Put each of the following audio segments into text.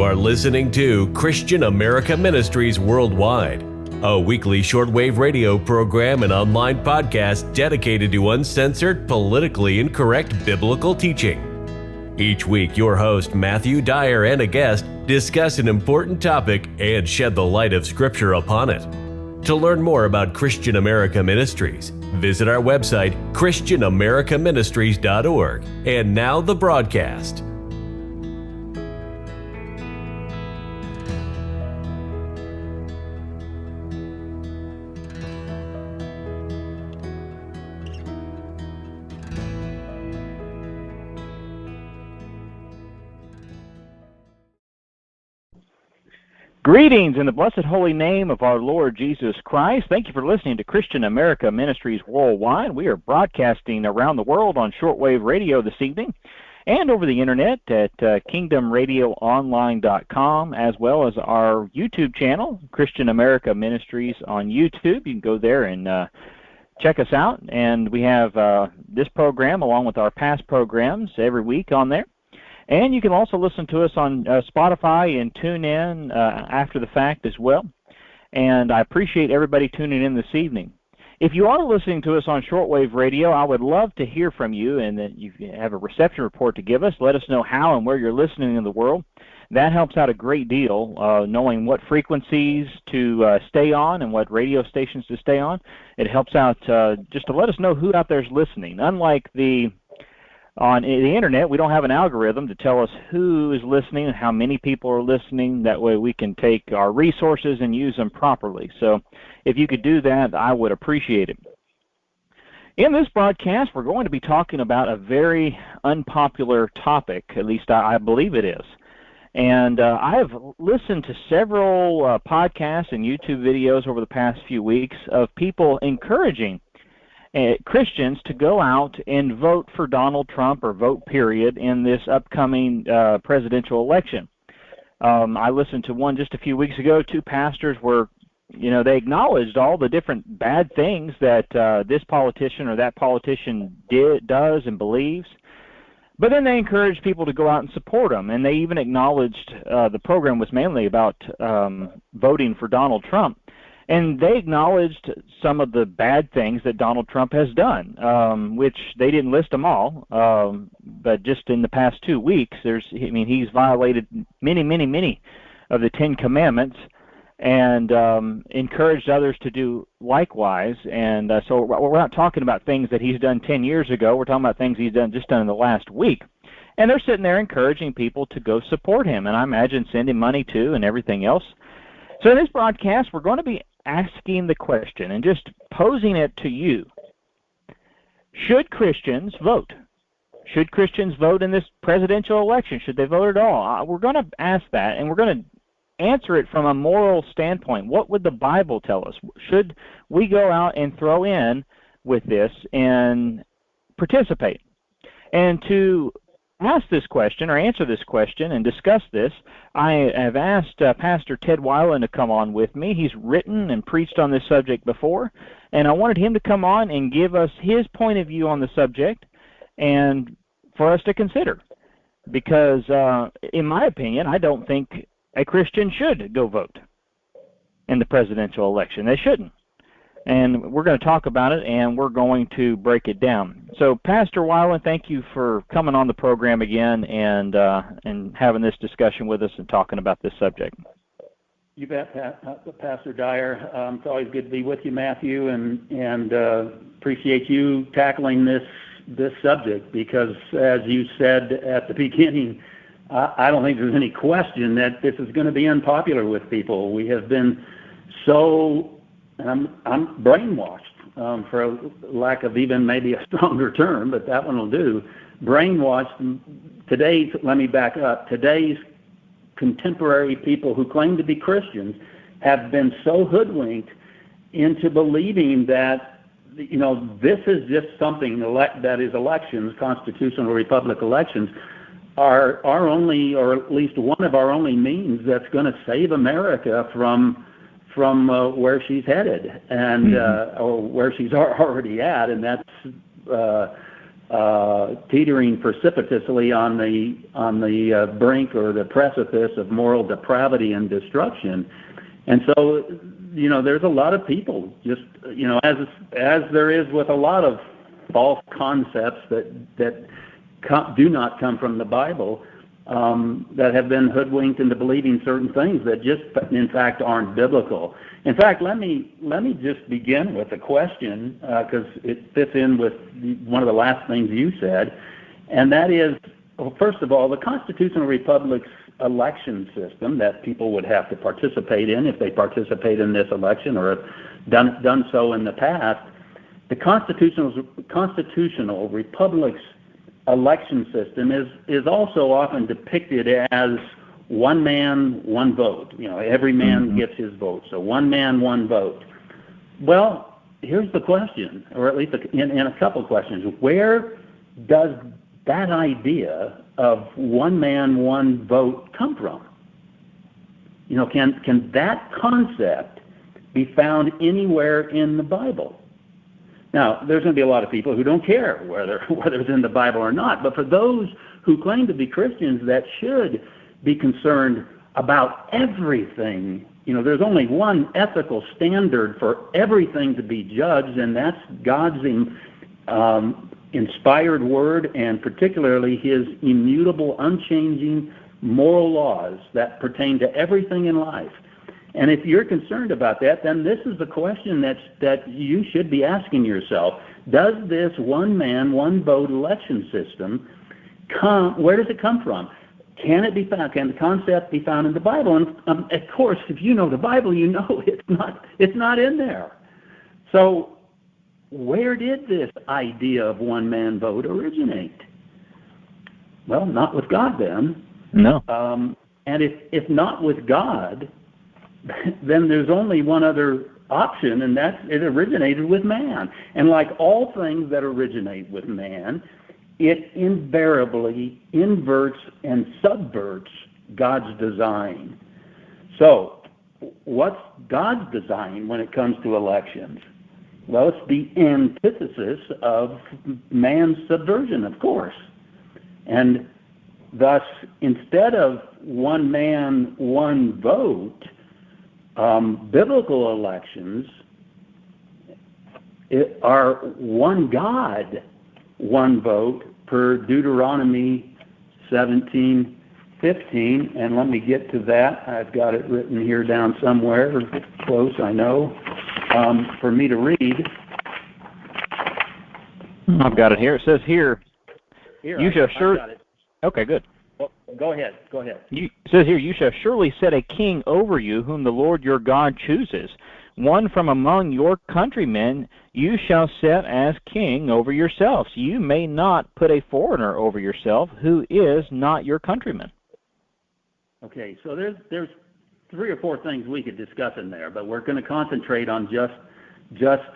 You are listening to Christian America Ministries Worldwide, a weekly shortwave radio program and online podcast dedicated to uncensored, politically incorrect biblical teaching. Each week, your host, Matthew Dyer, and a guest discuss an important topic and shed the light of Scripture upon it. To learn more about Christian America Ministries, visit our website, christianamericaministries.org. And now the broadcast. Greetings in the blessed holy name of our Lord Jesus Christ. Thank you for listening to Christian America Ministries Worldwide. We are broadcasting around the world on shortwave radio this evening and over the internet at kingdomradioonline.com, as well as our YouTube channel, Christian America Ministries on YouTube. You can go there and check us out. And we have this program along with our past programs every week on there. And you can also listen to us on Spotify and tune in after the fact as well. And I appreciate everybody tuning in this evening. If you are listening to us on shortwave radio, I would love to hear from you, and that you have a reception report to give us. Let us know how and where you're listening in the world. That helps out a great deal, knowing what frequencies to stay on and what radio stations to stay on. It helps out just to let us know who out there is listening. Unlike on the internet, we don't have an algorithm to tell us who is listening and how many people are listening. That way we can take our resources and use them properly. So if you could do that, I would appreciate it. In this broadcast, we're going to be talking about a very unpopular topic, at least I believe it is. And I have listened to several podcasts and YouTube videos over the past few weeks of people encouraging Christians to go out and vote for Donald Trump, or vote period, in this upcoming presidential election. I listened to one just a few weeks ago. Two pastors were, they acknowledged all the different bad things that this politician or that politician does and believes. But then they encouraged people to go out and support them, and they even acknowledged the program was mainly about voting for Donald Trump. And they acknowledged some of the bad things that Donald Trump has done, which they didn't list them all, but just in the past 2 weeks, he's violated many of the 10 Commandments, and encouraged others to do likewise. And so we're not talking about things that he's done 10 years ago. We're talking about things he's done in the last week. And they're sitting there encouraging people to go support him, and I imagine send him money too and everything else. So in this broadcast, we're going to be asking the question and just posing it to you. Should Christians vote? Should Christians vote in this presidential election? Should they vote at all? We're going to ask that, and we're going to answer it from a moral standpoint. What would the Bible tell us? Should we go out and throw in with this and participate? And to ask this question or answer this question and discuss this, I have asked Pastor Ted Weiland to come on with me. He's written and preached on this subject before, and I wanted him to come on and give us his point of view on the subject and for us to consider. Because in my opinion, I don't think a Christian should go vote in the presidential election. They shouldn't. And we're going to talk about it, and we're going to break it down. So, Pastor Weiland, thank you for coming on the program again and having this discussion with us and talking about this subject. You bet, Pastor Dyer. It's always good to be with you, Matthew, and appreciate you tackling this subject because, as you said at the beginning, I don't think there's any question that this is going to be unpopular with people. We have been so... And I'm brainwashed, for lack of even maybe a stronger term, but that one will do. Brainwashed. Today's, let me back up, today's contemporary people who claim to be Christians have been so hoodwinked into believing that, this is just something that is elections, constitutional republic elections, are our only, or at least one of our only means that's going to save America from where she's headed and or where she's already at, and that's teetering precipitously on the brink or the precipice of moral depravity and destruction. And so, there's a lot of people just, as there is with a lot of false concepts that do not come from the Bible, that have been hoodwinked into believing certain things that just, in fact, aren't biblical. In fact, let me just begin with a question, because it fits in with one of the last things you said, and that is, well, first of all, the constitutional republic's election system that people would have to participate in if they participate in this election or have done so in the past. The constitutional republic's election system is also often depicted as one man, one vote. Every man gets his vote. So one man, one vote. Well, here's the question, or at least in a couple questions. Where does that idea of one man, one vote come from? Can that concept be found anywhere in the Bible? Now, there's going to be a lot of people who don't care whether it's in the Bible or not, but for those who claim to be Christians that should be concerned about everything, there's only one ethical standard for everything to be judged, and that's God's inspired word, and particularly his immutable, unchanging moral laws that pertain to everything in life. And if you're concerned about that, then this is the question that you should be asking yourself. Does this one man, one vote election system where does it come from? Can it be found? Can the concept be found in the Bible? And of course, if you know the Bible, you know it's not in there. So where did this idea of one man vote originate? Well, not with God then. No. And if not with God, then there's only one other option, and that's it originated with man. And like all things that originate with man, it invariably inverts and subverts God's design. So what's God's design when it comes to elections? Well, it's the antithesis of man's subversion, of course. And thus, instead of one man, one vote, biblical elections are one God, one vote per Deuteronomy 17:15. And let me get to that. I've got it written here down somewhere, close, I know, for me to read. I've got it here. It says here you shall sure. Okay, good. Well, go ahead. It says here, you shall surely set a king over you, whom the Lord your God chooses. One from among your countrymen you shall set as king over yourselves. You may not put a foreigner over yourself who is not your countryman. Okay, so there's 3 or 4 things we could discuss in there, but we're going to concentrate on just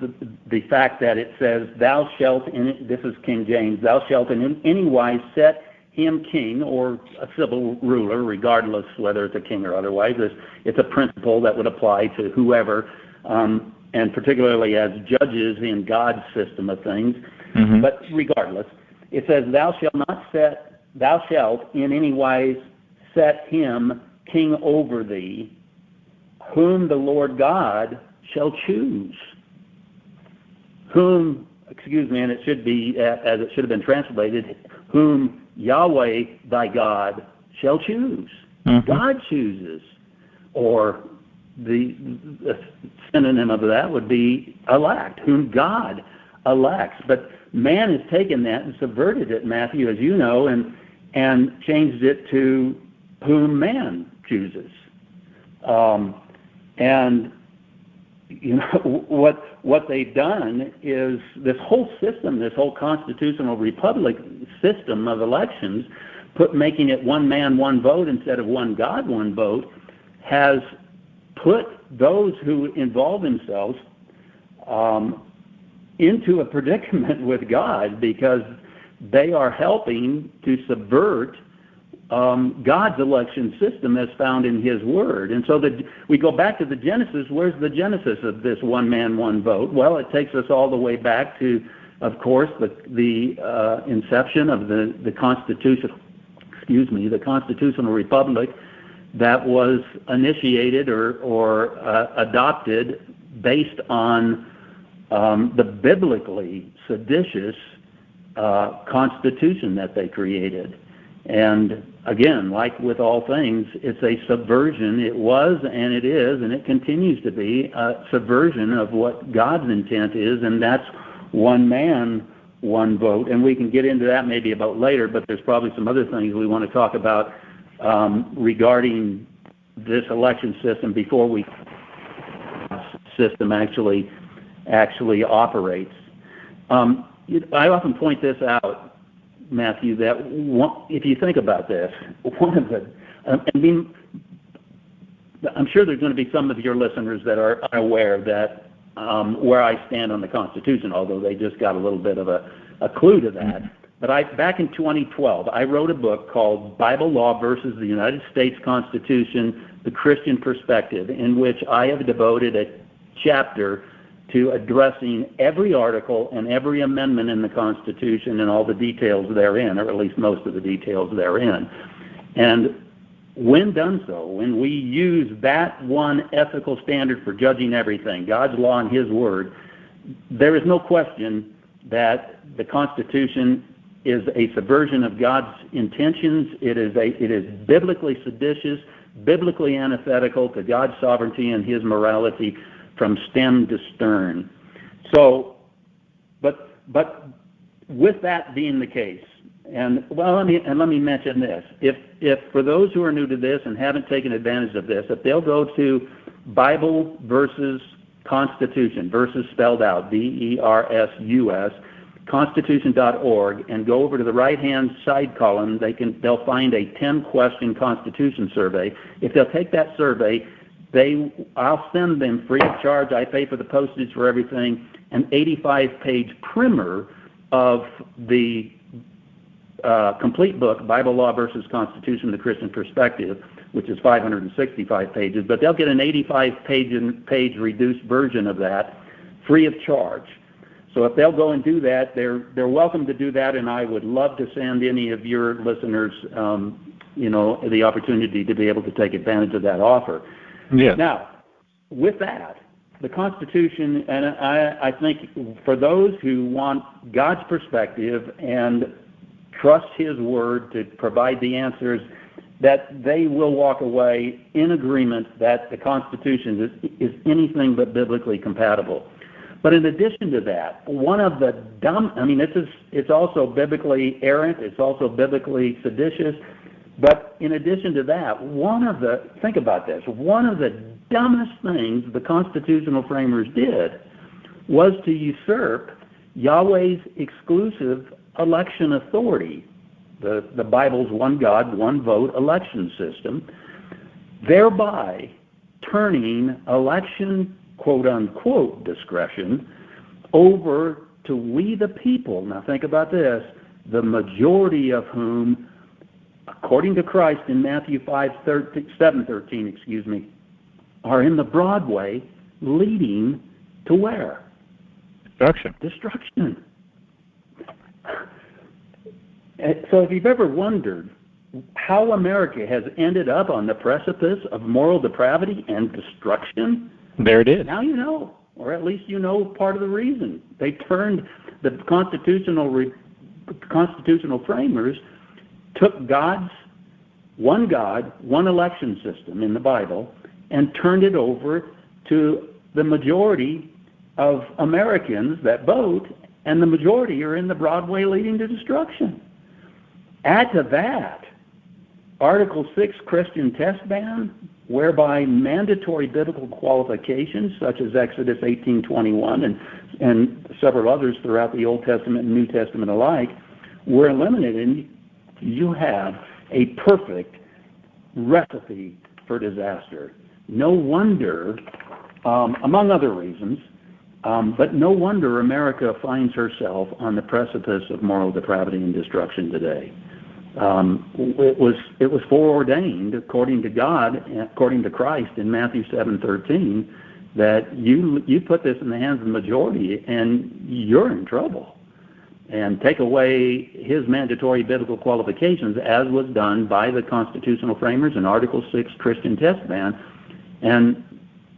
the fact that it says, thou shalt, this is King James, thou shalt in any wise set him king, or a civil ruler, regardless whether it's a king or otherwise. It's a principle that would apply to whoever, and particularly as judges in God's system of things. Mm-hmm. But regardless, it says, thou shalt in any wise set him king over thee, whom the Lord God shall choose. And it should be, as it should have been translated, whom Yahweh thy God shall choose. Mm-hmm. God chooses. Or the synonym of that would be elect, whom God elects. But man has taken that and subverted it, Matthew, as you know, and changed it to whom man chooses. And what they've done is this whole system, this whole constitutional republic system of elections, making it one man, one vote instead of one God, one vote, has put those who involve themselves into a predicament with God, because they are helping to subvert God's election system as found in his word. And so we go back to the Genesis. Where's the genesis of this one man, one vote? Well, it takes us all the way back to of course, the inception of the constitutional republic that was initiated or adopted based on the biblically seditious constitution that they created. And again, like with all things, it's a subversion. It was, and it is, and it continues to be a subversion of what God's intent is, and that's one man, one vote. And we can get into that maybe about later, but there's probably some other things we want to talk about regarding this election system before system actually operates. I often point this out, Matthew, that if you think about this, one of the, I'm sure there's going to be some of your listeners that are unaware that where I stand on the Constitution, although they just got a little bit of a clue to that. But back in 2012, I wrote a book called Bible Law versus the United States Constitution, The Christian Perspective, in which I have devoted a chapter to addressing every article and every amendment in the Constitution and all the details therein, or at least most of the details therein. And when done so, when we use that one ethical standard for judging everything, God's law and His Word, there is no question that the Constitution is a subversion of God's intentions. It is biblically seditious, biblically antithetical to God's sovereignty and His morality from stem to stern. So, but with that being the case, and let me mention this: if for those who are new to this and haven't taken advantage of this, if they'll go to Bible versus Constitution, versus spelled out VERSUS, Constitution.org, and go over to the right-hand side column, they'll find a 10-question Constitution survey. If they'll take that survey, I'll send them free of charge. I pay for the postage for everything. An 85-page primer of the complete book, Bible Law versus Constitution, The Christian Perspective, which is 565 pages. But they'll get an 85-page reduced version of that free of charge. So if they'll go and do that, they're welcome to do that, and I would love to send any of your listeners, the opportunity to be able to take advantage of that offer. Yeah. Now, with that, the Constitution, and I think for those who want God's perspective and trust His Word to provide the answers, that they will walk away in agreement that the Constitution is anything but biblically compatible. But in addition to that, one of the it's also biblically errant, it's also biblically seditious. But in addition to that, think about this, one of the dumbest things the constitutional framers did was to usurp Yahweh's exclusive election authority, the Bible's one God, one vote election system, thereby turning election, quote-unquote, discretion over to we the people. Now think about this, the majority of whom, according to Christ in Matthew 7:13, are in the broad way leading to where? Destruction. So if you've ever wondered how America has ended up on the precipice of moral depravity and destruction, there it is. Now you know, or at least you know part of the reason. They turned the constitutional framers, took God's one God, one election system in the Bible, and turned it over to the majority of Americans that vote, and the majority are in the broad way leading to destruction. Add to that Article 6 Christian test ban, whereby mandatory biblical qualifications such as Exodus 18:21 and several others throughout the Old Testament and New Testament alike were eliminated. You have a perfect recipe for disaster. No wonder, among other reasons, but no wonder America finds herself on the precipice of moral depravity and destruction today. It was foreordained, according to God, according to Christ in Matthew 7:13, that you put this in the hands of the majority and you're in trouble. and take away his mandatory biblical qualifications, as was done by the constitutional framers in Article 6 Christian test ban, and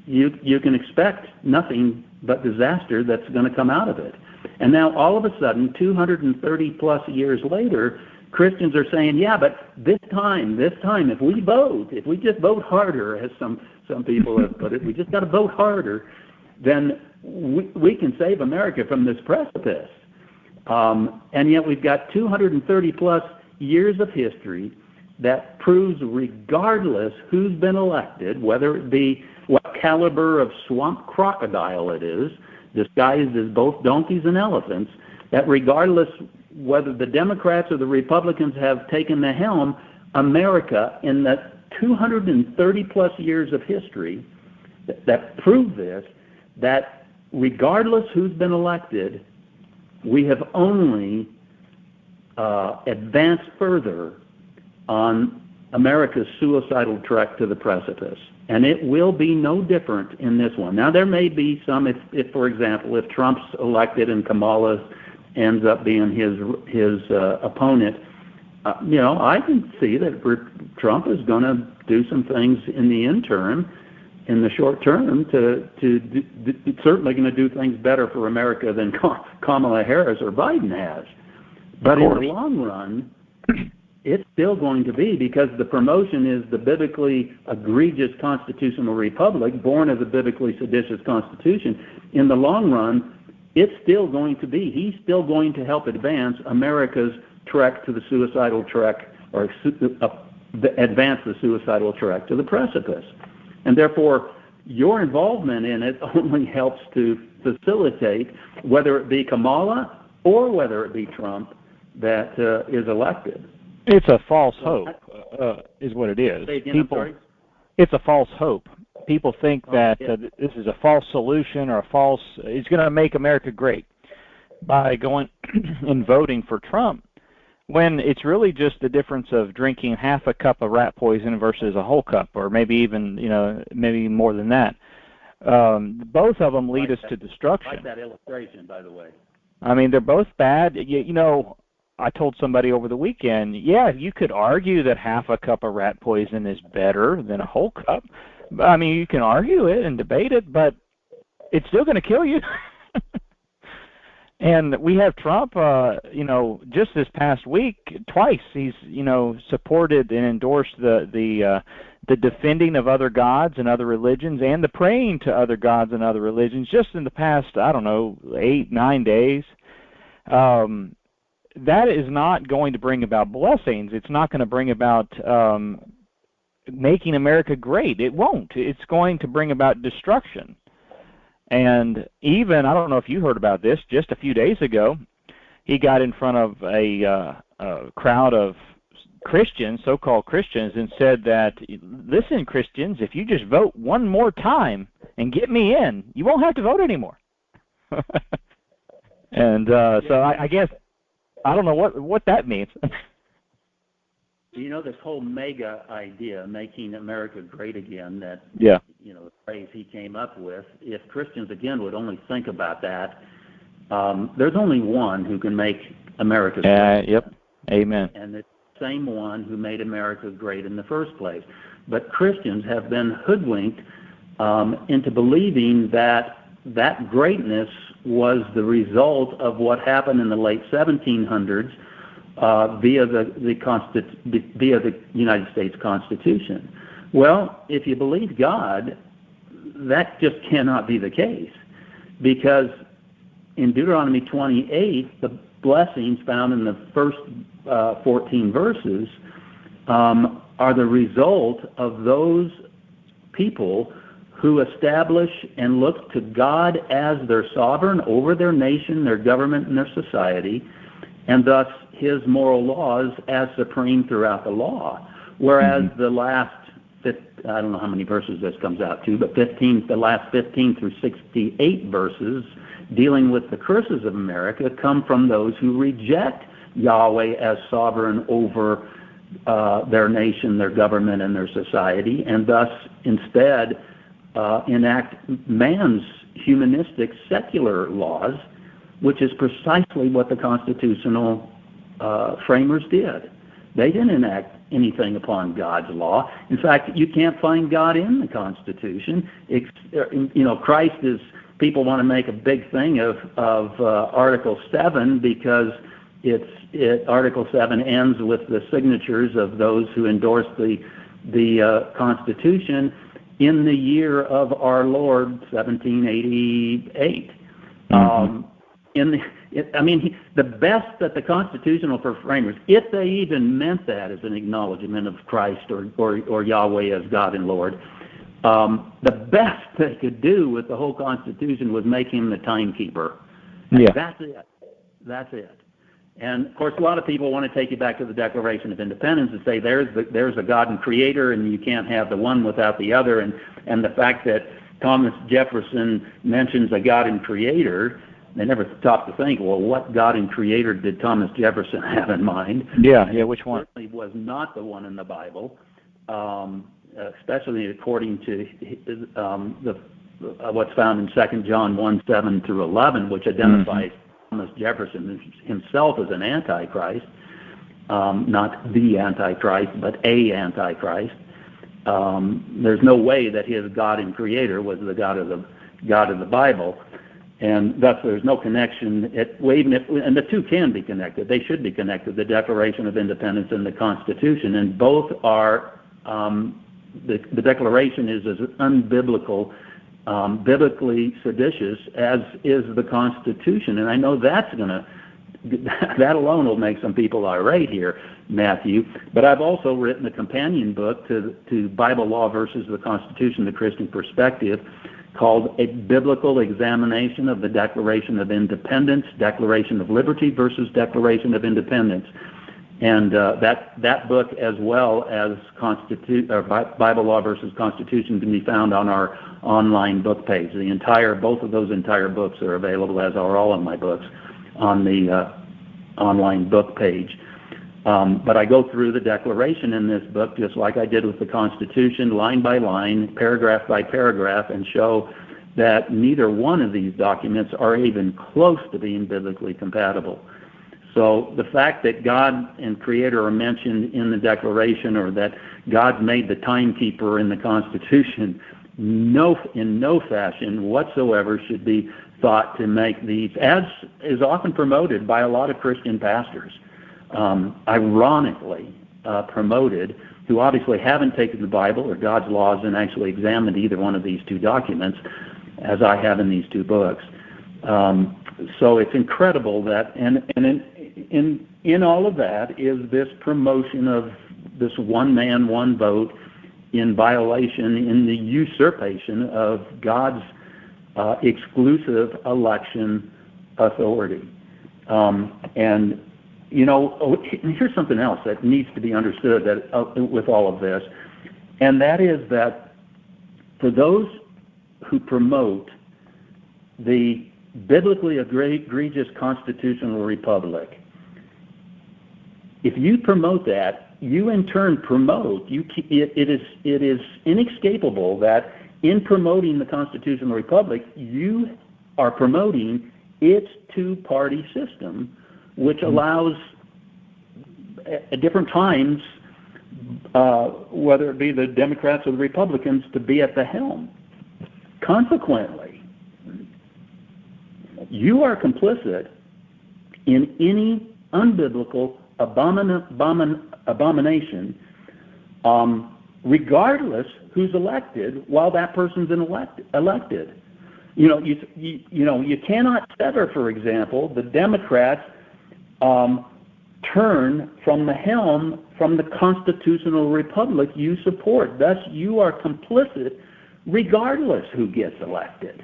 you can expect nothing but disaster that's going to come out of it. And now all of a sudden, 230 plus years later, Christians are saying, yeah, but this time, if we just vote harder, as some people have put it, we just got to vote harder, then we can save America from this precipice. And yet we've got 230 plus years of history that proves, regardless who's been elected, whether it be what caliber of swamp crocodile it is, disguised as both donkeys and elephants, that regardless whether the Democrats or the Republicans have taken the helm, America, in the 230 plus years of history that prove this, that regardless who's been elected, we have only advanced further on America's suicidal trek to the precipice. And it will be no different in this one. Now, there may be some, if for example, if Trump's elected and Kamala ends up being his opponent, I can see that Trump is going to do some things in the short term, to certainly going to do things better for America than Kamala Harris or Biden has. But in the long run, it's still going to be, because the promotion is the biblically egregious constitutional republic born of the biblically seditious constitution. In the long run, it's still going to be, he's still going to help advance America's trek to the suicidal trek, or advance the suicidal trek to the precipice. And therefore, your involvement in it only helps to facilitate, whether it be Kamala or whether it be Trump that is elected. It's a false hope, is what it is. Say again, I'm sorry? It's a false hope. People think that this is a false solution, or it's going to make America great by going and voting for Trump, when it's really just the difference of drinking half a cup of rat poison versus a whole cup, or maybe even, maybe more than that. Both of them lead us to destruction. I like that illustration, by the way. I mean, they're both bad. I told somebody over the weekend, you could argue that half a cup of rat poison is better than a whole cup. I mean, you can argue it and debate it, but it's still going to kill you. And we have Trump, just this past week, twice he's, supported and endorsed the defending of other gods and other religions, and the praying to other gods and other religions, just in the past, 8-9 days. That is not going to bring about blessings. It's not going to bring about making America great. It won't. It's going to bring about destruction. And even, I don't know if you heard about this, just a few days ago, he got in front of a crowd of Christians, so-called Christians, and said that, listen, Christians, if you just vote one more time and get me in, you won't have to vote anymore. And so I guess, I don't know what that means. This whole mega idea, making America great again, that, the phrase he came up with, if Christians, again, would only think about that, there's only one who can make America great. Yep. Amen. And it's the same one who made America great in the first place. But Christians have been hoodwinked into believing that greatness was the result of what happened in the late 1700s via the United States Constitution. Well, if you believe God, that just cannot be the case, because in Deuteronomy 28, the blessings found in the first 14 verses are the result of those people who establish and look to God as their sovereign over their nation, their government, and their society, and thus his moral laws as supreme throughout the law. Whereas the last, I don't know how many verses this comes out to, but the last 15 through 68 verses dealing with the curses of America come from those who reject Yahweh as sovereign over their nation, their government, and their society, and thus instead enact man's humanistic secular laws which is precisely what the constitutional framers did. They didn't enact anything upon God's law. In fact, you can't find God in the Constitution. Christ is, people want to make a big thing of Article 7 because Article 7 ends with the signatures of those who endorsed the Constitution in the year of our Lord, 1788. The best that the constitutional framers, if they even meant that as an acknowledgement of Christ or Yahweh as God and Lord, the best they could do with the whole Constitution was make him the timekeeper. Yeah. That's it. And, of course, a lot of people want to take you back to the Declaration of Independence and say there's a God and Creator, and you can't have the one without the other. And the fact that Thomas Jefferson mentions a God and Creator, they never stopped to think, well, what God and Creator did Thomas Jefferson have in mind? Yeah, which one? It certainly was not the one in the Bible, especially according to what's found in 2 John 1:7 through 11, which identifies Thomas Jefferson himself as an antichrist, not the Antichrist, but a Antichrist. There's no way that his God and Creator was the God of the Bible. And thus, there's no connection. And the two can be connected. They should be connected, the Declaration of Independence and the Constitution. And both are, the Declaration is as unbiblical, biblically seditious as is the Constitution. And I know that alone will make some people irate here, Matthew. But I've also written a companion book to Bible Law versus the Constitution, the Christian Perspective, called A Biblical Examination of the Declaration of Independence, Declaration of Liberty versus Declaration of Independence. And that book, as well as Bible Law versus Constitution, can be found on our online book page. Both of those entire books are available, as are all of my books, on the online book page. But I go through the Declaration in this book, just like I did with the Constitution, line by line, paragraph by paragraph, and show that neither one of these documents are even close to being biblically compatible. So the fact that God and Creator are mentioned in the Declaration, or that God made the timekeeper in the Constitution, in no fashion whatsoever should be thought to make these, as is often promoted by a lot of Christian pastors, ironically promoted, who obviously haven't taken the Bible or God's laws and actually examined either one of these two documents, as I have in these two books. So it's incredible that, and in all of that is this promotion of this one man, one vote in violation, in the usurpation of God's exclusive election authority. And here's something else that needs to be understood with all of this, and that is that for those who promote the biblically egregious constitutional republic, if you promote that, you in turn promote, it is inescapable that in promoting the constitutional republic, you are promoting its two-party system, which allows at different times, whether it be the Democrats or the Republicans, to be at the helm. Consequently, you are complicit in any unbiblical abomination, regardless who's elected while that person's elected. You cannot sever, for example, the Democrats turn from the helm from the constitutional republic you support. Thus, you are complicit regardless who gets elected.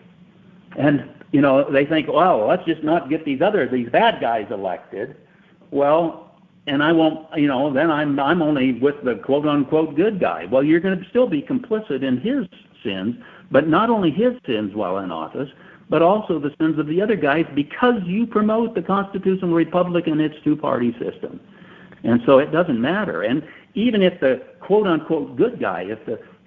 And, they think, well, let's just not get these bad guys elected. Well, and I won't, then I'm only with the quote-unquote good guy. Well, you're going to still be complicit in his sins, but not only his sins while in office, but also the sins of the other guys, because you promote the constitutional republic and its two-party system. And so it doesn't matter. And even if the quote-unquote good guy,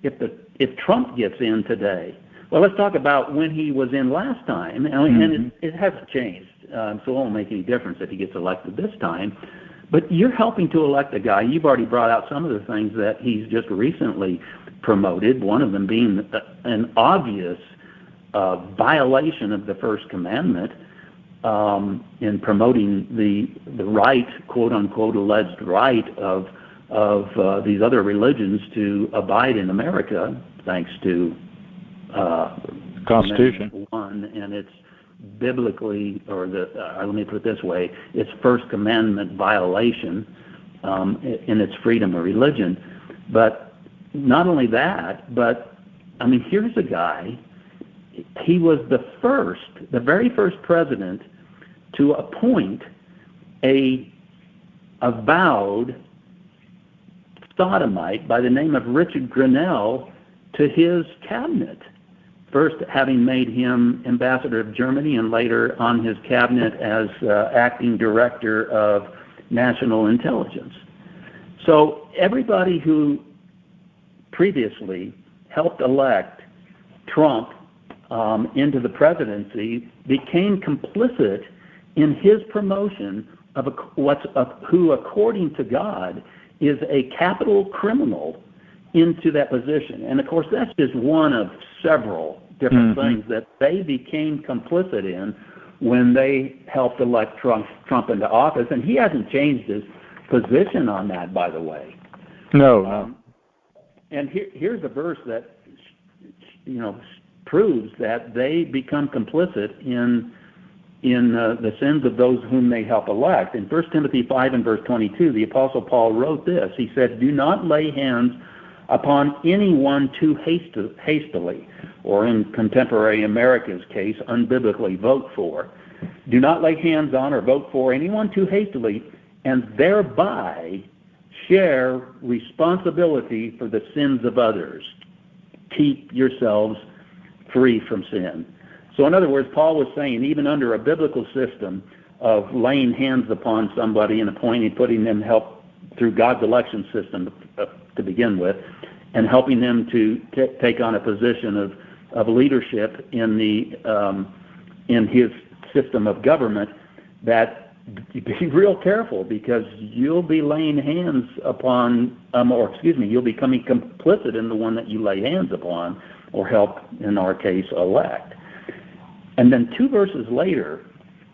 if Trump gets in today, well, let's talk about when he was in last time, and it hasn't changed so it won't make any difference if he gets elected this time. But you're helping to elect a guy. You've already brought out some of the things that he's just recently promoted, one of them being an obvious violation of the First Commandment in promoting the right, quote-unquote, alleged right of these other religions to abide in America, thanks to Constitution 1, and it's biblically, or let me put it this way, it's First Commandment violation in its freedom of religion. But not only that, but I mean, here's a guy. He was the very first president to appoint a avowed sodomite by the name of Richard Grinnell to his cabinet, first having made him ambassador of Germany and later on his cabinet as acting director of national intelligence. So everybody who previously helped elect Trump into the presidency became complicit in his promotion of who, according to God, is a capital criminal into that position. And of course, that's just one of several different things that they became complicit in when they helped elect Trump into office. And he hasn't changed his position on that, by the way. No. And here's a verse that proves that they become complicit in the sins of those whom they help elect. In 1 Timothy 5 and verse 22, the Apostle Paul wrote this. He said, "Do not lay hands upon anyone too hastily," or in contemporary America's case, unbiblically, vote for. "Do not lay hands on or vote for anyone too hastily, and thereby share responsibility for the sins of others. Keep yourselves free from sin." So in other words, Paul was saying, even under a biblical system of laying hands upon somebody and putting them help through God's election system to begin with, and helping them to take on a position of leadership in his system of government, that be real careful, because you'll be laying hands upon, you'll be becoming complicit in the one that you lay hands upon or help, in our case, elect. And then 2 verses later,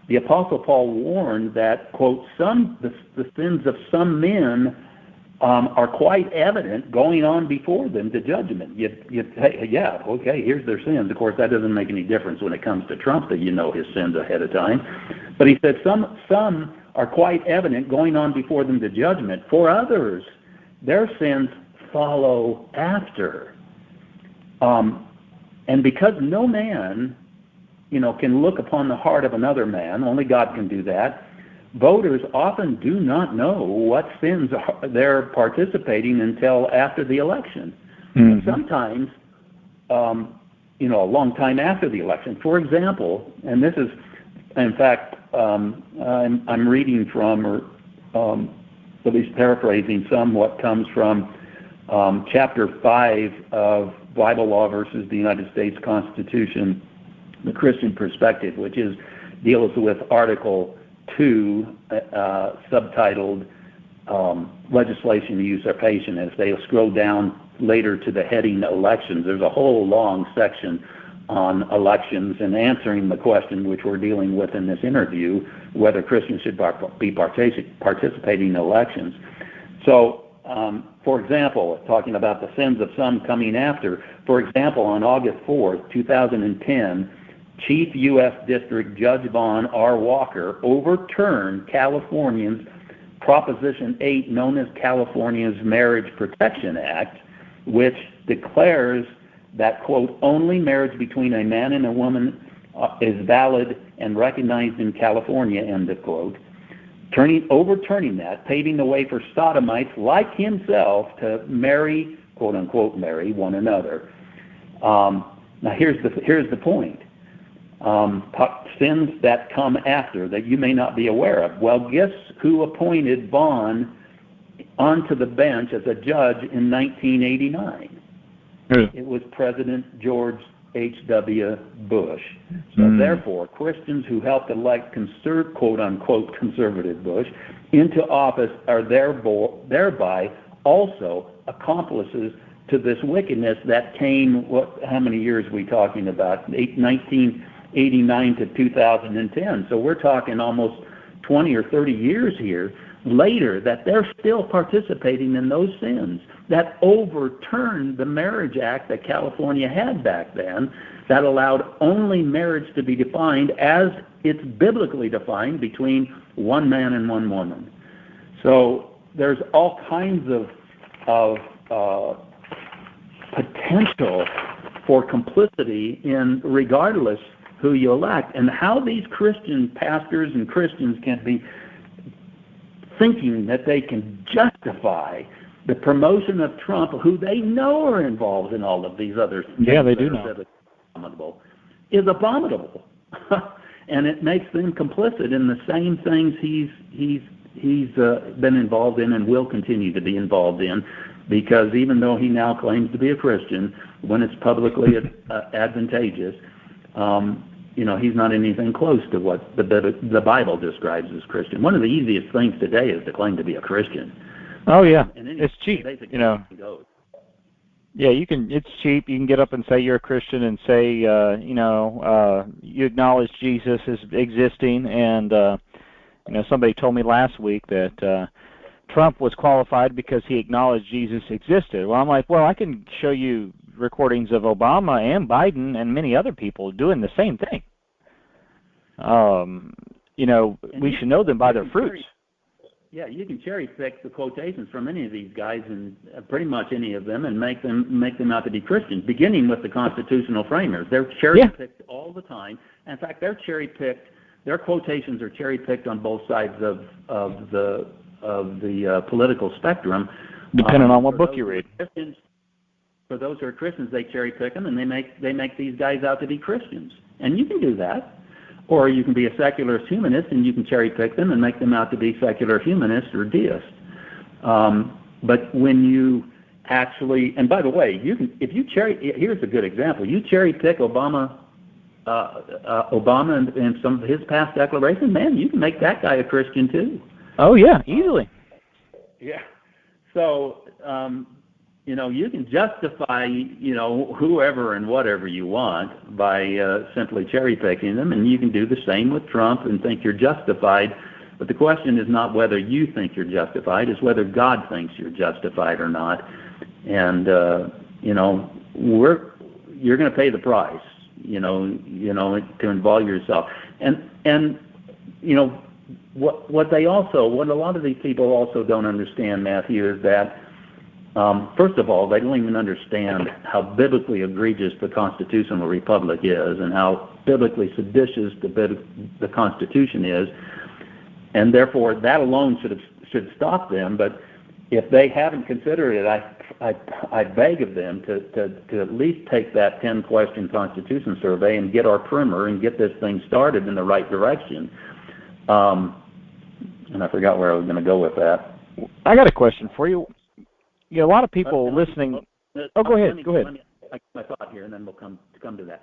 the Apostle Paul warned that, quote, the sins of some men are quite evident going on before them to judgment. Here's their sins. Of course, that doesn't make any difference when it comes to Trump, that you know his sins ahead of time. But he said some are quite evident going on before them to judgment. For others, their sins follow after. And because no man, can look upon the heart of another man, only God can do that, voters often do not know what sins they're participating until after the election. And sometimes, a long time after the election. For example, and this is, in fact, I'm reading from, or at least paraphrasing some, what comes from Chapter 5 of Bible Law versus the United States Constitution, the Christian Perspective, which deals with Article 2, subtitled Legislation and Usurpation. As they scroll down later to the heading Elections, there's a whole long section on elections and answering the question which we're dealing with in this interview, whether Christians should be participating in elections. So, for example, talking about the sins of some coming after, for example, on August 4th, 2010, Chief U.S. District Judge Vaughn R. Walker overturned California's Proposition 8, known as California's Marriage Protection Act, which declares that, quote, only marriage between a man and a woman is valid and recognized in California, end of quote, overturning that, paving the way for sodomites like himself to marry, quote unquote, marry one another. Now here's the point. Sins that come after that you may not be aware of. Well, guess who appointed Vaughn onto the bench as a judge in 1989? It was President George H.W. Bush. So therefore, Christians who helped elect quote-unquote conservative Bush into office are thereby also accomplices to this wickedness that came, how many years are we talking about? 1989 to 2010. So we're talking almost 20 or 30 years here later that they're still participating in those sins that overturned the Marriage Act that California had back then that allowed only marriage to be defined as it's biblically defined between one man and one woman. So there's all kinds of potential for complicity in regardless who you elect, and how these Christian pastors and Christians can be thinking that they can justify the promotion of Trump, who they know are involved in all of these other things. Yeah, they do know. Is abominable, and it makes them complicit in the same things he's been involved in and will continue to be involved in, because even though he now claims to be a Christian, when it's publicly advantageous, he's not anything close to what the Bible describes as Christian. One of the easiest things today is to claim to be a Christian. Oh yeah, it's cheap. Yeah, you can. It's cheap. You can get up and say you're a Christian and say, you acknowledge Jesus as existing. And somebody told me last week that Trump was qualified because he acknowledged Jesus existed. Well, I'm like, well, I can show you recordings of Obama and Biden and many other people doing the same thing. We should know them by their fruits. Yeah, you can cherry pick the quotations from any of these guys, and pretty much any of them, and make them out to be Christians. Beginning with the constitutional framers, they're cherry picked all the time. In fact, they're cherry picked. Their quotations are cherry picked on both sides of the political spectrum, depending on what book you read. For those who are Christians, they cherry pick them, and they make these guys out to be Christians. And you can do that. Or you can be a secularist humanist, and you can cherry pick them and make them out to be secular humanists or deists. But when you actually, and by the way, here's a good example. You cherry pick Obama and some of his past declarations, man, you can make that guy a Christian too. Oh yeah, easily. Yeah. So, you can justify, whoever and whatever you want by simply cherry picking them, and you can do the same with Trump and think you're justified. But the question is not whether you think you're justified; it's whether God thinks you're justified or not. And you're going to pay the price, to involve yourself. And what a lot of these people also don't understand, Matthew, is that. First of all, they don't even understand how biblically egregious the constitutional republic is and how biblically seditious the Constitution is, and therefore that alone should stop them. But if they haven't considered it, I beg of them to at least take that 10-question Constitution survey and get our primer and get this thing started in the right direction. And I forgot where I was going to go with that. I got a question for you. A lot of people listening. Go ahead. Go ahead. Let me my thought here, and then we'll come to that.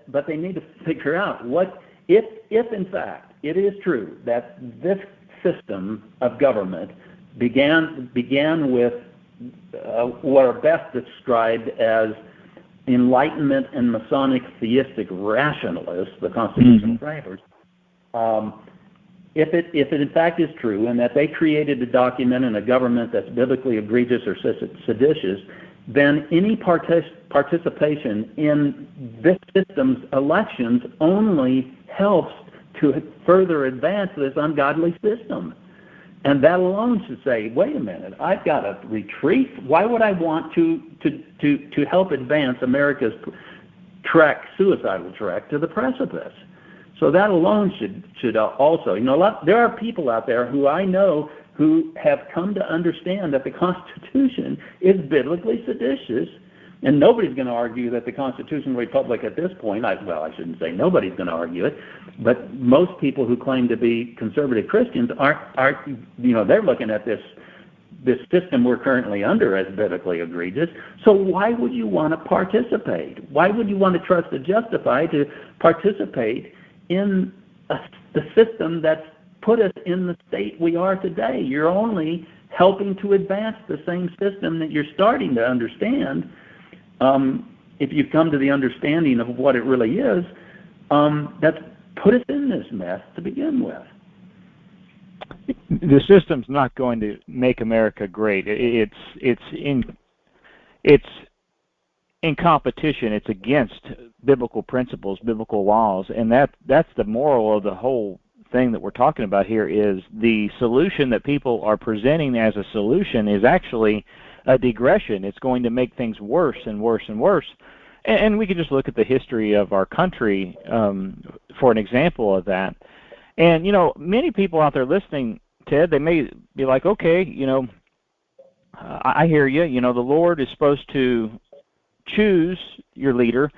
But they need to figure out what if in fact it is true that this system of government began with what are best described as Enlightenment and Masonic theistic rationalists, the constitutional framers. If it in fact is true, and that they created a document and a government that's biblically egregious or seditious, then any participation in this system's elections only helps to further advance this ungodly system. And that alone should say, wait a minute, I've got to retreat. Why would I want to help advance America's suicidal trek to the precipice? So that alone should also, there are people out there who I know who have come to understand that the Constitution is biblically seditious, and nobody's going to argue that the constitutional republic at this point, I shouldn't say nobody's going to argue it, but most people who claim to be conservative Christians aren't they're looking at this this system we're currently under as biblically egregious. So why would you want to participate? Why would you want to trust the justified to participate in the system that's put us in the state we are today? You're only helping to advance the same system that you're starting to understand. If you've come to the understanding of what it really is, that's put us in this mess to begin with. The system's not going to make America great. It's in competition. It's against biblical principles, biblical laws, and that's the moral of the whole thing that we're talking about here. Is the solution that people are presenting as a solution is actually a digression. It's going to make things worse and worse and worse. And we can just look at the history of our country for an example of that. And, many people out there listening, Ted, they may be like, okay, I hear you. The Lord is supposed to choose your leader.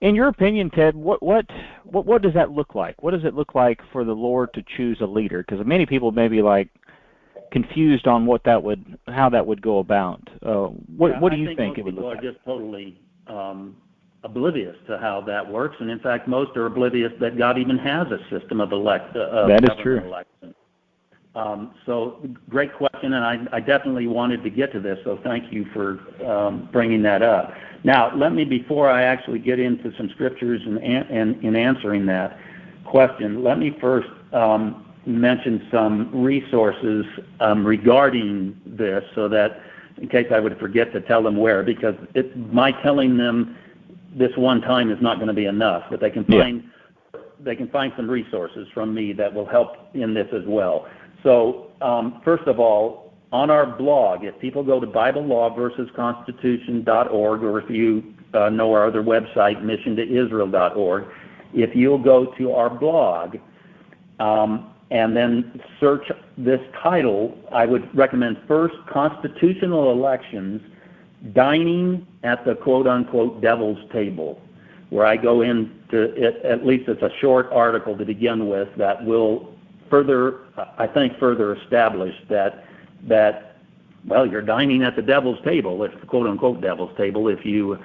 In your opinion, Ted, what does that look like? What does it look like for the Lord to choose a leader? Because many people may be like confused on how that would go about. What do you think it would look like? I think most people are just totally oblivious to how that works, and in fact, most are oblivious that God even has a system of that is true. Election. So, great question, and I definitely wanted to get to this. So, thank you for bringing that up. Now, let me, before I actually get into some scriptures and in answering that question, let me first mention some resources regarding this, so that in case I would forget to tell them where, because my telling them this one time is not going to be enough, but they can find some resources from me that will help in this as well. So first of all, on our blog, if people go to BibleLawVersusConstitution.org, or if you know our other website, missiontoisrael.org, if you'll go to our blog and then search this title, I would recommend first Constitutional Elections, Dining at the quote-unquote Devil's Table, where I go into it. At least it's a short article to begin with that will further establish that you're dining at the devil's table. It's the quote-unquote devil's table if you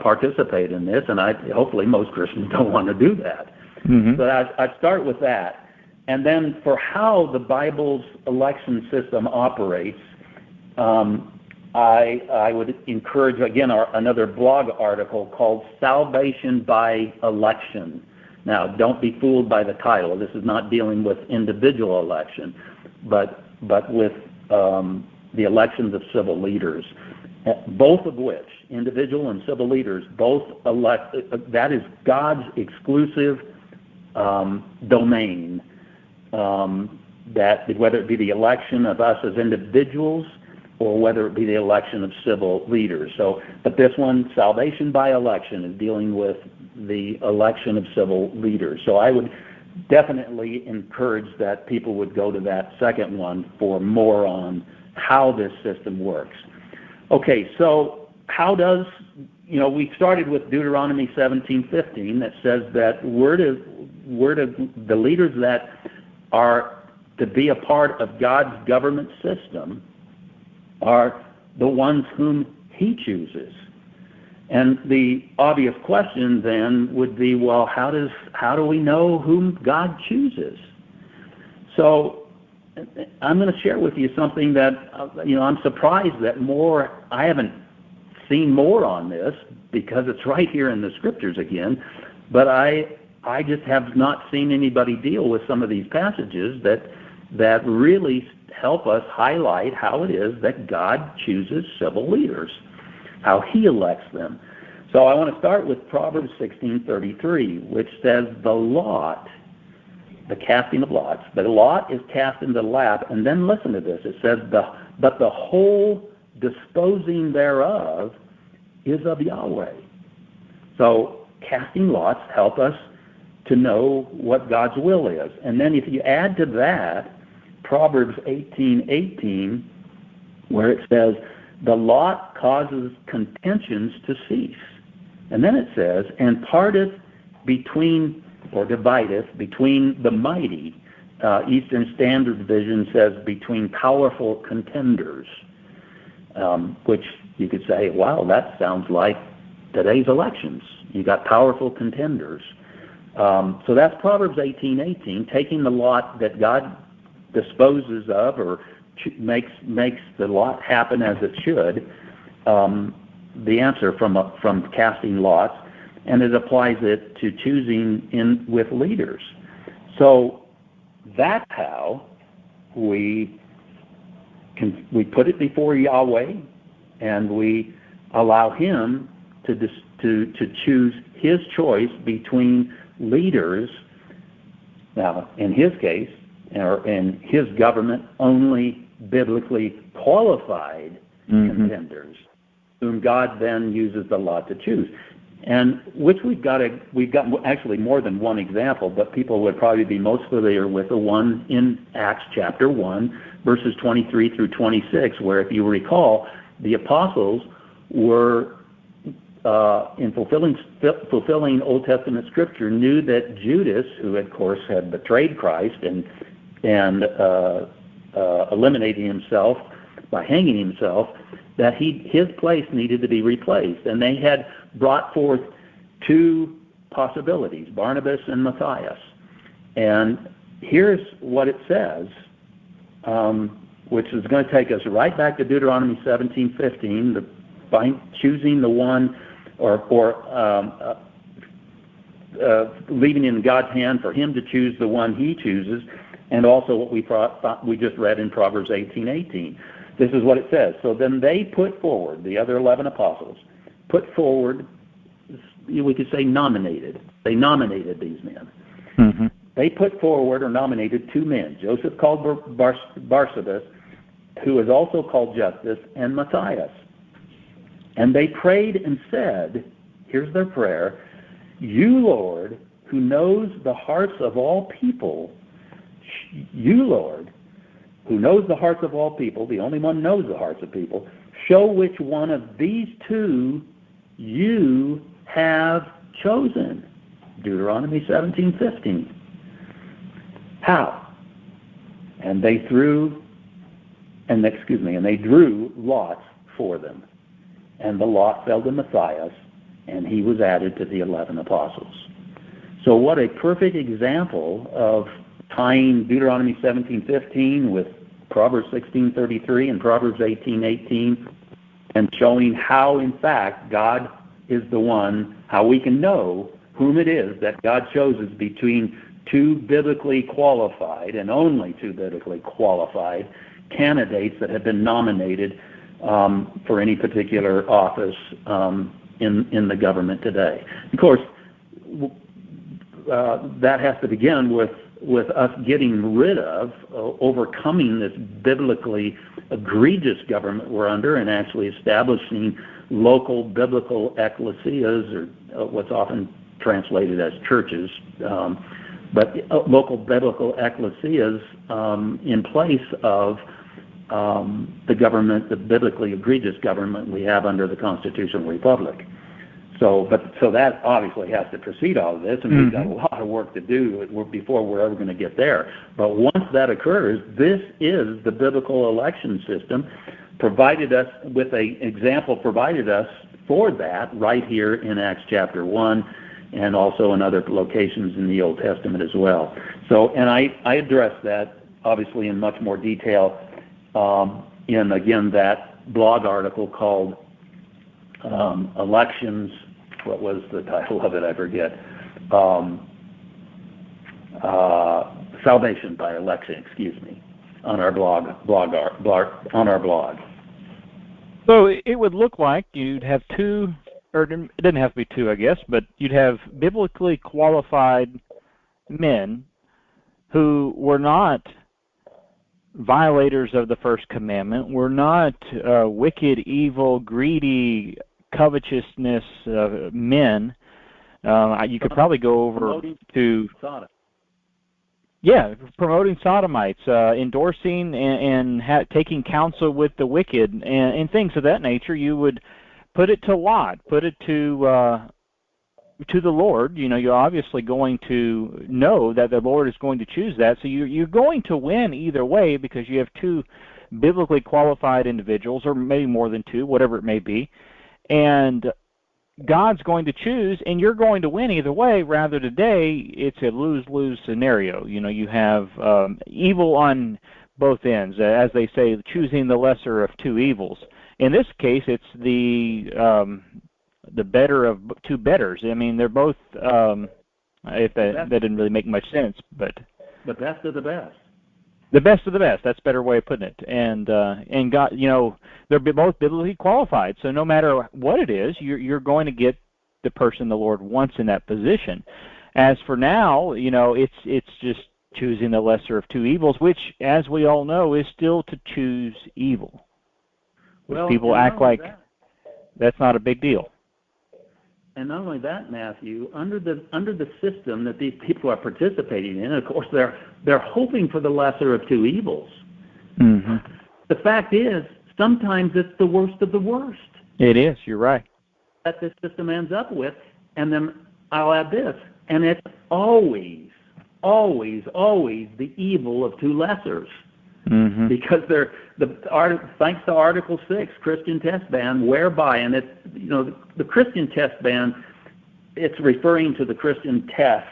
participate in this, and hopefully most Christians don't want to do that. Mm-hmm. But I'd start with that. And then for how the Bible's election system operates, I would encourage, again, another blog article called Salvation by Election. Now, don't be fooled by the title. This is not dealing with individual election, but with the elections of civil leaders, both of which, individual and civil leaders, both elect. That is God's exclusive domain. That whether it be the election of us as individuals, or whether it be the election of civil leaders. So, but this one, Salvation by Election, is dealing with the election of civil leaders. So I would definitely encourage that people would go to that second one for more on how this system works. Okay, so how does, we started with Deuteronomy 17:15 that says that we're to the leaders that are to be a part of God's government system are the ones whom He chooses. And the obvious question then would be, well, how do we know whom God chooses? So I'm going to share with you something that I'm surprised that I haven't seen more on this, because it's right here in the scriptures again, but I just have not seen anybody deal with some of these passages that really help us highlight how it is that God chooses civil leaders, how He elects them. So I want to start with Proverbs 16:33, which says the casting of lots, the lot is cast in the lap, and then listen to this, it says, but the whole disposing thereof is of Yahweh. So casting lots help us to know what God's will is. And then if you add to that Proverbs 18:18, where it says, the lot causes contentions to cease. And then it says, and parteth between, or divideth between the mighty, Eastern Standard Version says between powerful contenders, which you could say, wow, that sounds like today's elections. You got powerful contenders. So that's Proverbs 18:18, taking the lot that God disposes of or makes the lot happen as it should. The answer from casting lots, and it applies it to choosing with leaders. So that's how we put it before Yahweh, and we allow Him to choose His choice between leaders. Now, in His case, or in His government, only biblically qualified contenders, whom God then uses the lot to choose. And which we've got actually more than one example, but people would probably be most familiar with the one in Acts chapter 1, verses 23 through 26, where, if you recall, the apostles were, in fulfilling Old Testament Scripture, knew that Judas, who of course had betrayed Christ and eliminating himself by hanging himself, that his place needed to be replaced. And they had brought forth two possibilities, Barnabas and Matthias. And here's what it says, which is going to take us right back to Deuteronomy 17:15, choosing the one, or leaving in God's hand for Him to choose the one He chooses, and also what we just read in Proverbs 18:18. This is what it says. So then they put forward, the other 11 apostles, put forward, we could say nominated. They nominated these men. Mm-hmm. They put forward or nominated two men, Joseph called Barsabas, who is also called Justus, and Matthias. And they prayed and said, here's their prayer, You, Lord, who knows the hearts of all people, You, Lord, who knows the hearts of all people, the only one who knows the hearts of people, show which one of these two You have chosen. Deuteronomy 17:15. How? And they drew lots for them. And the lot fell to Matthias, and he was added to the 11 apostles. So what a perfect example of tying Deuteronomy 17:15 with Proverbs 16:33 and Proverbs 18:18, and showing how, in fact, God is the one, how we can know whom it is that God chooses between two biblically qualified, and only two biblically qualified, candidates that have been nominated for any particular office in the government today. Of course, that has to begin with us getting rid of, overcoming this biblically egregious government we're under, and actually establishing local biblical ecclesias, or what's often translated as churches, but local biblical ecclesias in place of the government, the biblically egregious government we have under the constitutional republic. So that obviously has to precede all of this, and we've got a lot of work to do before we're ever going to get there. But once that occurs, this is the biblical election system, provided us with an example, provided us for that right here in Acts chapter 1, and also in other locations in the Old Testament as well. So, and I address that obviously in much more detail in, again, that blog article called Elections. What was the title of it? I forget. Salvation by Election, excuse me, on our blog. So it would look like you'd have two, or it didn't have to be two, I guess, but you'd have biblically qualified men who were not violators of the first commandment, were not wicked, evil, greedy, covetousness men. You could probably go over to Sodom. Yeah, promoting sodomites, endorsing and taking counsel with the wicked, and things of that nature. You would put it to Lot, put it to to the Lord, you're obviously going to know that the Lord is going to choose that. So you're going to win either way, because you have two biblically qualified individuals, or maybe more than two, whatever it may be. And God's going to choose, and you're going to win either way. Rather, today, it's a lose-lose scenario. You have evil on both ends, as they say, choosing the lesser of two evils. In this case, it's the better of two betters. I mean, they're both, if that didn't really make much sense, but the best of the best. The best of the best. That's a better way of putting it. And God, they're both biblically qualified. So no matter what it is, you're going to get the person the Lord wants in that position. As for now, it's just choosing the lesser of two evils, which, as we all know, is still to choose evil. Well, people act like that's not a big deal. And not only that, Matthew, under the system that these people are participating in, of course, they're hoping for the lesser of two evils. Mm-hmm. The fact is, sometimes it's the worst of the worst. It is. You're right. That this system ends up with, and then I'll add this, and it's always, always, always the evil of two lessers. Mm-hmm. Because thanks to Article 6, Christian test ban, whereby, and it's, the Christian test ban, it's referring to the Christian tests,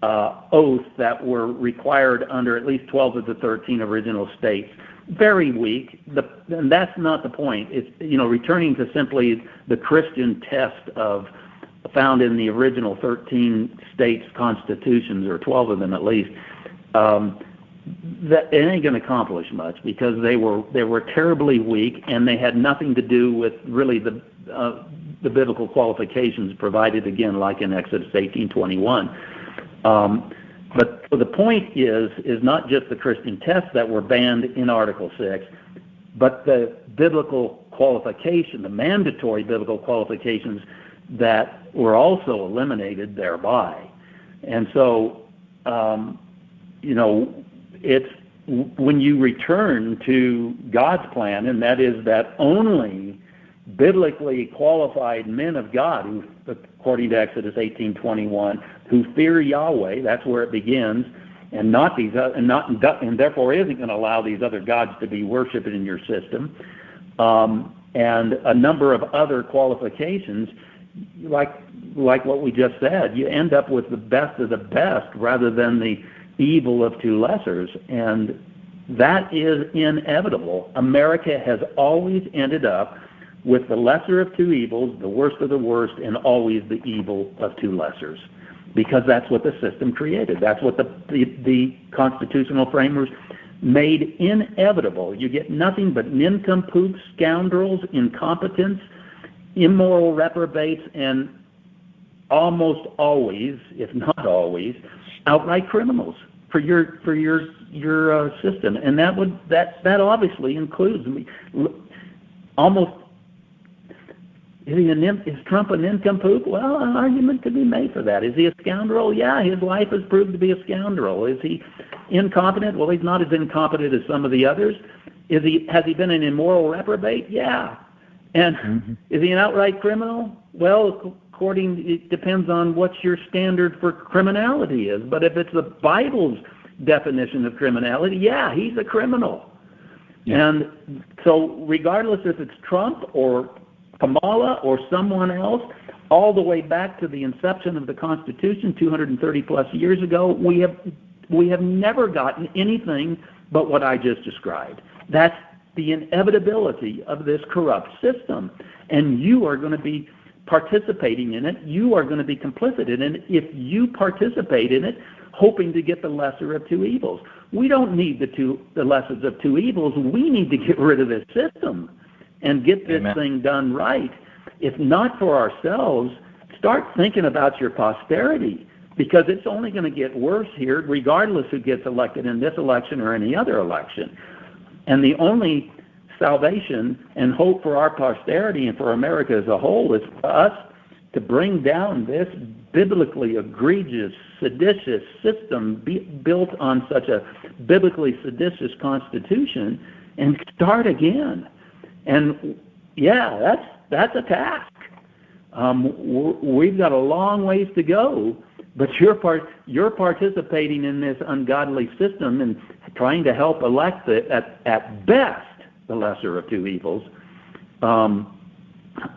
oaths that were required under at least 12 of the 13 original states. Very weak, and that's not the point. It's, returning to simply the Christian test found in the original 13 states' constitutions, or 12 of them at least. That it ain't going to accomplish much, because they were terribly weak, and they had nothing to do with really the biblical qualifications provided, again, like in Exodus 18:21. But the point is not just the Christian tests that were banned in Article 6, but the biblical qualification, the mandatory biblical qualifications that were also eliminated thereby. And so, it's when you return to God's plan, and that is that only biblically qualified men of God, who, according to Exodus 18:21, who fear Yahweh, that's where it begins, and and therefore isn't going to allow these other gods to be worshipped in your system, and a number of other qualifications, like what we just said. You end up with the best of the best rather than the evil of two lessers, and that is inevitable. America has always ended up with the lesser of two evils, the worst of the worst, and always the evil of two lessers, because that's what the system created. That's what the constitutional framers made inevitable. You get nothing but nincompoops, scoundrels, incompetents, immoral reprobates, and almost always, if not always, outright criminals for your system, and that obviously includes almost. Is Trump a nincompoop? Well, an argument could be made for that. Is he a scoundrel? Yeah, his life has proved to be a scoundrel. Is he incompetent? Well, he's not as incompetent as some of the others. Has he been an immoral reprobate? Yeah. And Is he an outright criminal? Well, it depends on what your standard for criminality is. But if it's the Bible's definition of criminality, yeah, he's a criminal. Yeah. And so regardless if it's Trump or Kamala or someone else, all the way back to the inception of the Constitution 230 plus years ago, we have never gotten anything but what I just described. That's the inevitability of this corrupt system. And you are going to be participating in it. You are going to be complicit in it if you participate in it, hoping to get the lesser of two evils. We don't need the lessers of two evils. We need to get rid of this system and get this thing done right. If not for ourselves, start thinking about your posterity, because it's only going to get worse here regardless who gets elected in this election or any other election. And the only salvation and hope for our posterity and for America as a whole is for us to bring down this biblically egregious, seditious system built on such a biblically seditious constitution and start again. And yeah, that's a task. We've got a long ways to go, but you're participating in this ungodly system and trying to help elect at best the lesser of two evils.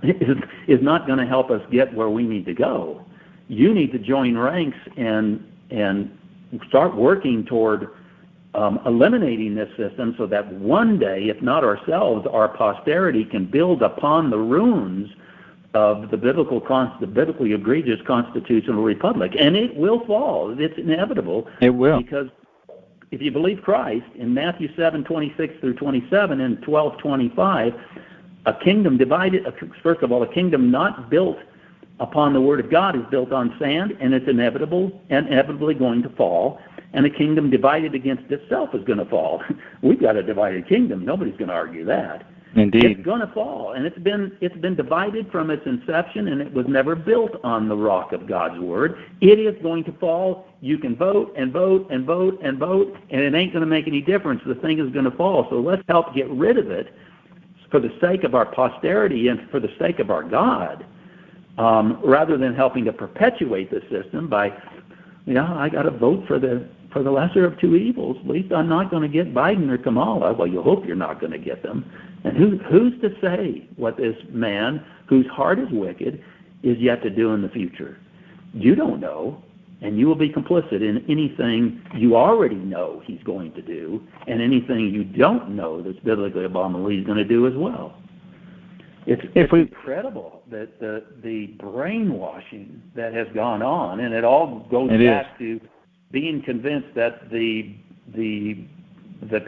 Is not going to help us get where we need to go. You need to join ranks and start working toward eliminating this system so that one day, if not ourselves, our posterity can build upon the ruins of the biblically egregious constitutional republic. And it will fall. It's inevitable. It will. Because if you believe Christ, in Matthew 7:26 through 27 and 12:25, a kingdom divided, first of all, a kingdom not built upon the Word of God is built on sand, and it's inevitably going to fall. And a kingdom divided against itself is going to fall. We've got a divided kingdom. Nobody's going to argue that. Indeed. It's going to fall, and it's been divided from its inception, and it was never built on the rock of God's Word. It is going to fall. You can vote and vote and vote and vote, and it ain't going to make any difference. The thing is going to fall. So let's help get rid of it for the sake of our posterity and for the sake of our God, rather than helping to perpetuate the system by, I got to vote for the lesser of two evils. At least I'm not going to get Biden or Kamala. Well, you hope you're not going to get them. And who's to say what this man, whose heart is wicked, is yet to do in the future? You don't know, and you will be complicit in anything you already know he's going to do, and anything you don't know that's biblically abominable he's going to do as well. It's incredible that the brainwashing that has gone on, and it all goes back to being convinced that the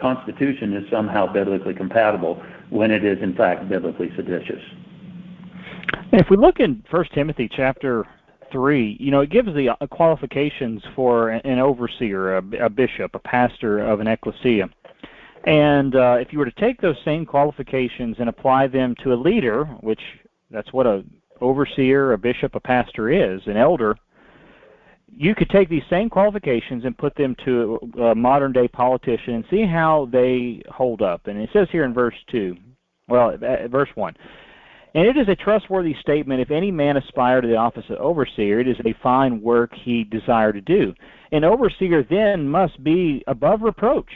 Constitution is somehow biblically compatible when it is in fact biblically seditious. If we look in 1 Timothy chapter 3, it gives the qualifications for an overseer, a bishop, a pastor of an Eklesia. And if you were to take those same qualifications and apply them to a leader, which that's what an overseer, a bishop, a pastor is, an elder, you could take these same qualifications and put them to a modern-day politician and see how they hold up. And it says here in verse 1, "And it is a trustworthy statement, if any man aspire to the office of overseer, it is a fine work he desire to do. An overseer then must be above reproach,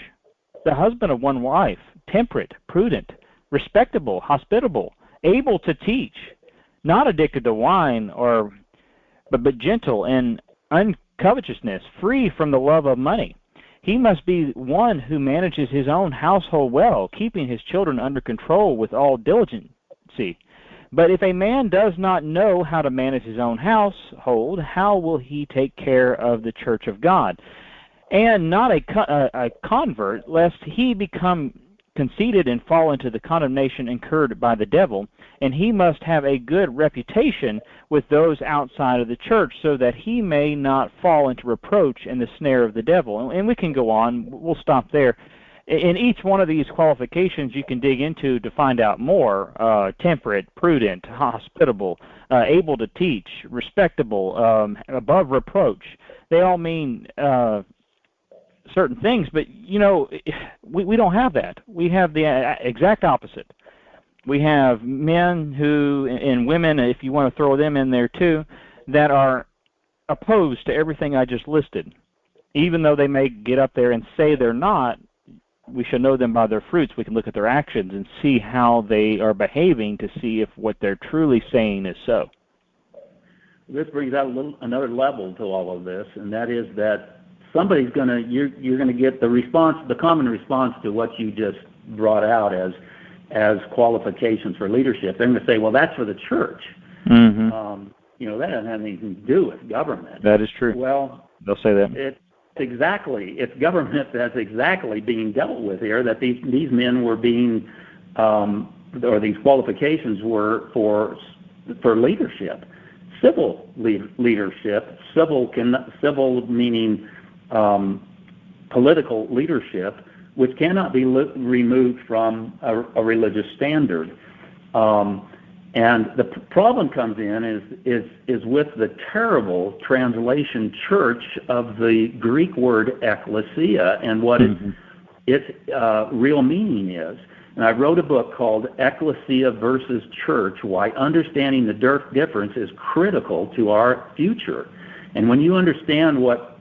the husband of one wife, temperate, prudent, respectable, hospitable, able to teach, not addicted to wine, but gentle and uncovetousness, free from the love of money. He must be one who manages his own household well, keeping his children under control with all diligency. But if a man does not know how to manage his own household, how will he take care of the church of God? And not a convert, lest he become conceited and fall into the condemnation incurred by the devil. And he must have a good reputation with those outside of the church, so that he may not fall into reproach and the snare of the devil." And we can go on. We'll stop there. In each one of these qualifications you can dig into to find out more. Temperate, prudent, hospitable, able to teach, respectable, above reproach. They all mean certain things, but we don't have that. We have the exact opposite. We have men and women, if you want to throw them in there too, that are opposed to everything I just listed. Even though they may get up there and say they're not, we should know them by their fruits. We can look at their actions and see how they are behaving to see if what they're truly saying is so. This brings out another level to all of this, and that is that somebody's you're going to get the common response to what you just brought out as qualifications for leadership. They're going to say, well, that's for the church. Mm-hmm. That doesn't have anything to do with government. That is true. Well, they'll say that. It's government that's exactly being dealt with here, that these men were being, or these qualifications were for leadership. Civil leadership, civil meaning political leadership, which cannot be removed from a religious standard. And the problem comes in is with the terrible translation church of the Greek word Eklesia and what its real meaning is. And I wrote a book called Eklesia versus Church, Why Understanding the Difference is Critical to Our Future. And when you understand what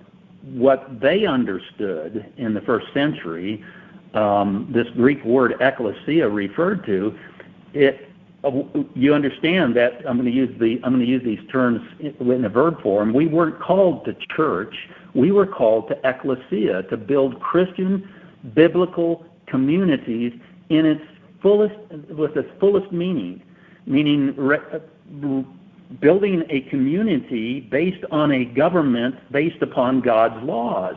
they understood in the first century, this Greek word ekklesia referred to, you understand that I'm going to use these terms in a verb form. We weren't called to church. We were called to ekklesia, to build Christian biblical communities in its fullest, with its fullest meaning, building a community based on a government based upon God's laws,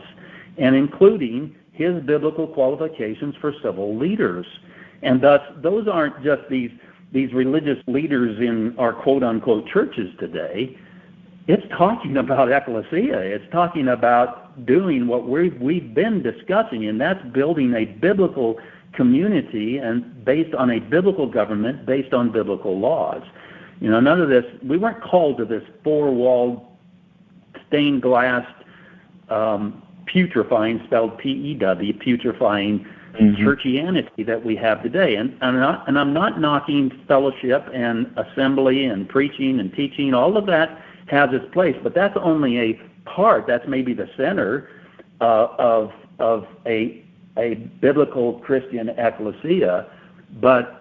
and including His biblical qualifications for civil leaders. And thus, those aren't just these religious leaders in our quote-unquote churches today. It's talking about ekklesia. It's talking about doing what we've been discussing, and that's building a biblical community and based on a biblical government, based on biblical laws. You know, none of this, we weren't called to this four-walled, stained glass, putrefying, spelled P-E-W, putrefying churchianity that we have today. And I'm not knocking fellowship and assembly and preaching and teaching. All of that has its place, but that's only a part. That's maybe the center of a biblical Christian ekklesia, but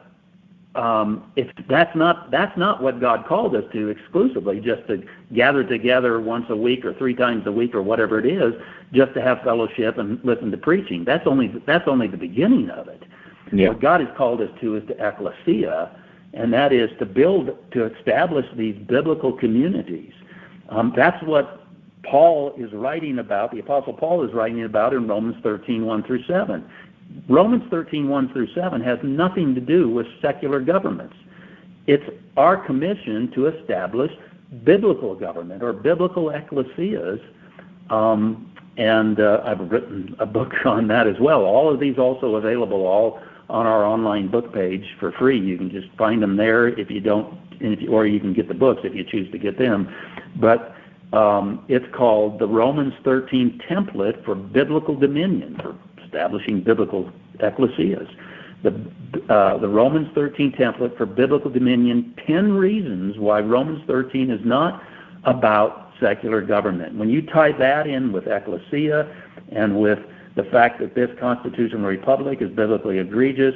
that's not what God called us to exclusively, just to gather together once a week or 3 times a week or whatever it is, just to have fellowship and listen to preaching. That's only the beginning of it. Yeah. What God has called us to is to ekklesia, and that is to establish these biblical communities. That's what Paul is writing about, the Apostle Paul is writing about in Romans 13, 1 through 7. Romans 13, 1 through 7 has nothing to do with secular governments. It's our commission to establish biblical government or biblical ekklesias, and I've written a book on that as well. All of these also available all on our online book page for free. You can just find them there if you don't, or you can get the books if you choose to get them. But it's called the Romans 13 Template for Biblical Dominion, for establishing biblical ekklesias. The Romans 13 Template for Biblical Dominion, 10 reasons why Romans 13 is not about secular government. When you tie that in with ekklesia and with the fact that this constitutional republic is biblically egregious,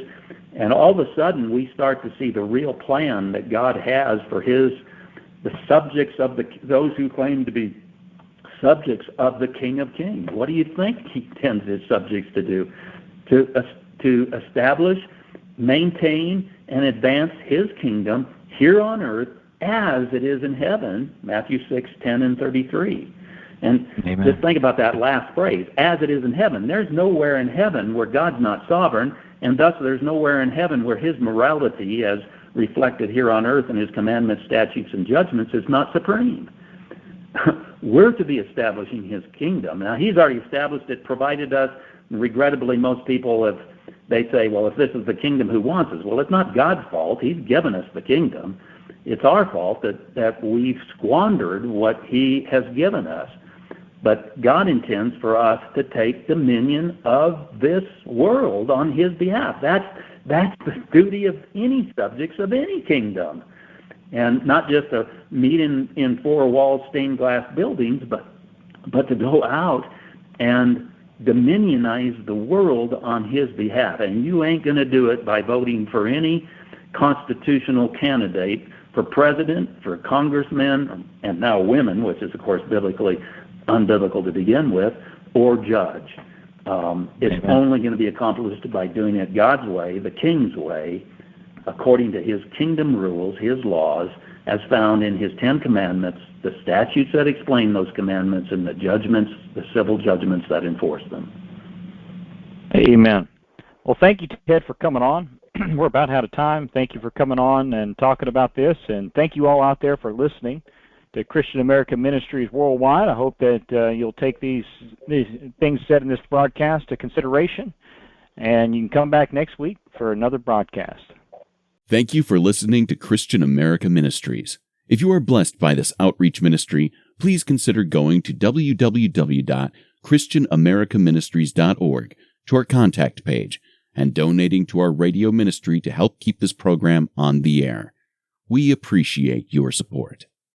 and all of a sudden we start to see the real plan that God has for the subjects of those who claim to be subjects of the King of Kings. What do you think He intends His subjects to do? To establish, maintain, and advance His kingdom here on earth as it is in heaven, Matthew 6, 10, and 33. And Amen. Just think about that last phrase, as it is in heaven. There's nowhere in heaven where God's not sovereign, and thus there's nowhere in heaven where His morality, as reflected here on earth in His commandments, statutes, and judgments, is not supreme. We're to be establishing His kingdom. Now, He's already established it, provided us. Regrettably, most people they say, well, if this is the kingdom, who wants us? Well, it's not God's fault. He's given us the kingdom. It's our fault that we've squandered what He has given us. But God intends for us to take dominion of this world on His behalf. That's the duty of any subjects of any kingdom. And not just to meet in four-walled stained glass buildings, but to go out and dominionize the world on His behalf. And you ain't going to do it by voting for any constitutional candidate for president, for congressmen, and now women, which is, of course, biblically unbiblical to begin with, or judge. It's only going to be accomplished by doing it God's way, the King's way, according to His kingdom rules, His laws, as found in His 10 commandments, the statutes that explain those commandments, and the judgments, the civil judgments that enforce them. Amen. Well, thank you, Ted, for coming on. We're about out of time. Thank you for coming on and talking about this, and thank you all out there for listening to Christian American Ministries Worldwide. I hope that you'll take these things said in this broadcast to consideration, and you can come back next week for another broadcast. Thank you for listening to Christian America Ministries. If you are blessed by this outreach ministry, please consider going to www.christianamericaministries.org to our contact page and donating to our radio ministry to help keep this program on the air. We appreciate your support.